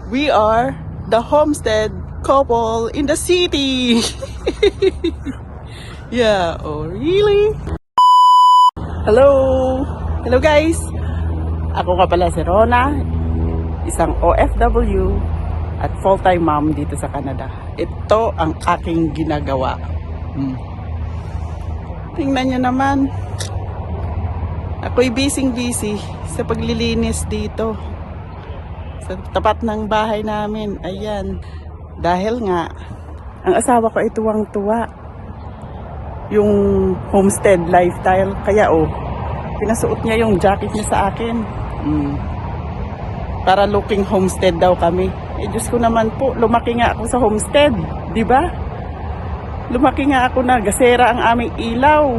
We are the homestead couple in the city. Yeah, oh really? Hello! Hello guys! Ako nga pala si Rona, isang OFW at full-time mom dito sa Canada. Ito ang aking ginagawa. Tingnan nyo naman. Ako'y busy sa paglilinis dito. Sa tapat ng bahay namin. Ayan. Dahil nga, ang asawa ko ay tuwang-tuwa. Yung homestead lifestyle. Kaya pinasuot niya yung jacket niya sa akin. Para looking homestead daw kami. Diyos ko naman po, lumaki nga ako sa homestead. Diba? Lumaki nga ako na gasera ang aming ilaw.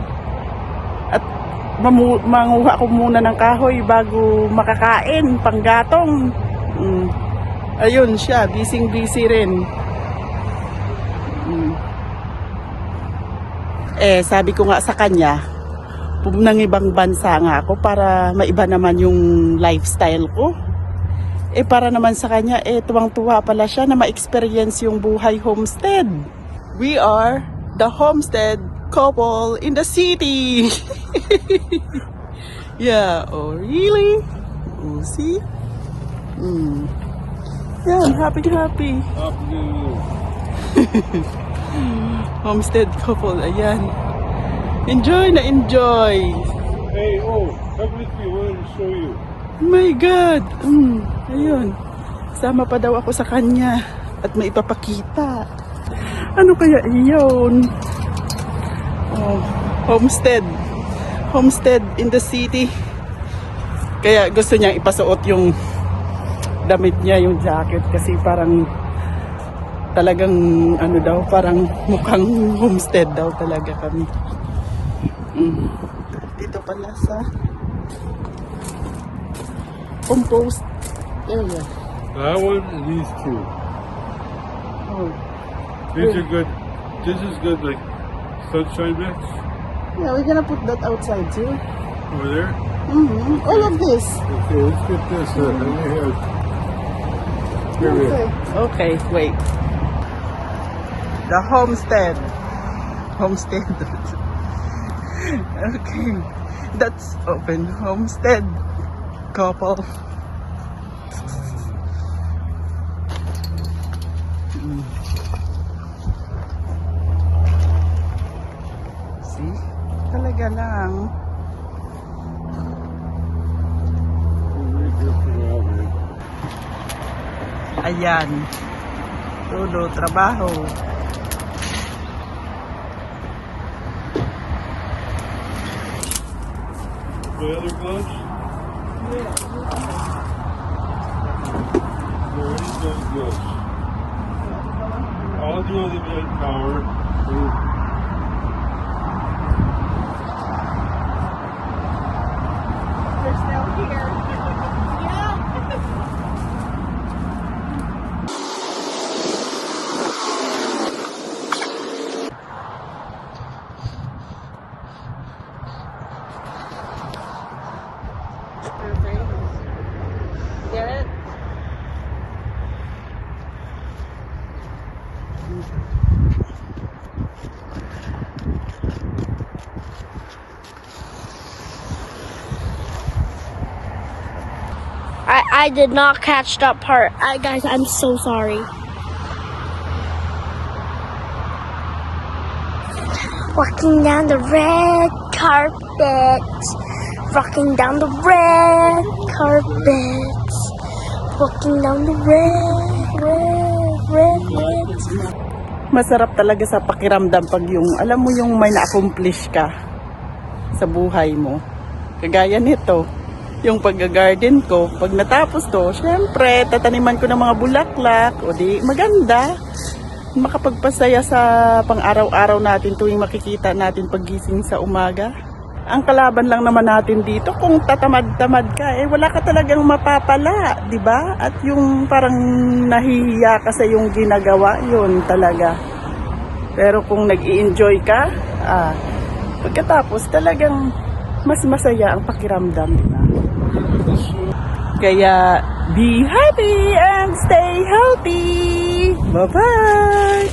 At manguha ko muna ng kahoy bago makakain, panggatong. Ayun siya, busy rin. Sabi ko nga sa kanya, ng ibang bansa nga ako para maiba naman yung lifestyle ko. Para naman sa kanya, tuwang-tuwa pala siya na ma-experience yung buhay homestead. We are the homestead couple in the city. Yeah, oh really? Oh, see? Yan, happy. Homestead couple, ayan. Enjoy na enjoy. Hey, come with me, I want to show you. My God! Ayun. Sama pa daw ako sa kanya at may ipapakita. Ano kaya iyon? Homestead. Homestead in the city. Kaya gusto niyang ipasuot yung damit niya, yung jacket. Kasi parang talagang parang mukhang homestead daw talaga kami. Dito pala sa compost area. That one and these two. These are good. This is good, like sunshine mix. Yeah, we're gonna put that outside too. Over there? All of this. Okay, let's get this. Okay, wait. The homestead. Homestead. Okay. That's open. Homestead couple. See? Talaga lang. Ayan. Todo trabaho. The other gloves? Yeah. There is those gloves. All the other manpower. They're still here. Yeah. Get it? I did not catch that part. Guys, I'm so sorry. Walking down the red carpet. Walking down the red carpet. Walking down the red. Masarap talaga sa pakiramdam pag alam mo yung may na-accomplish ka sa buhay mo. Kagaya nito, yung pag-garden ko, pag natapos to, syempre, tataniman ko ng mga bulaklak, o di maganda. Makapagpasaya sa pang-araw-araw natin tuwing makikita natin paggising sa umaga. Ang kalaban lang naman natin dito, kung tatamad-tamad ka, wala ka talagang mapapala, di ba? At yung parang nahihiya ka sa yung ginagawa, yun talaga. Pero kung nag-i-enjoy ka, pagkatapos talagang mas masaya ang pakiramdam, di ba? Kaya, be happy and stay healthy. Bye-bye!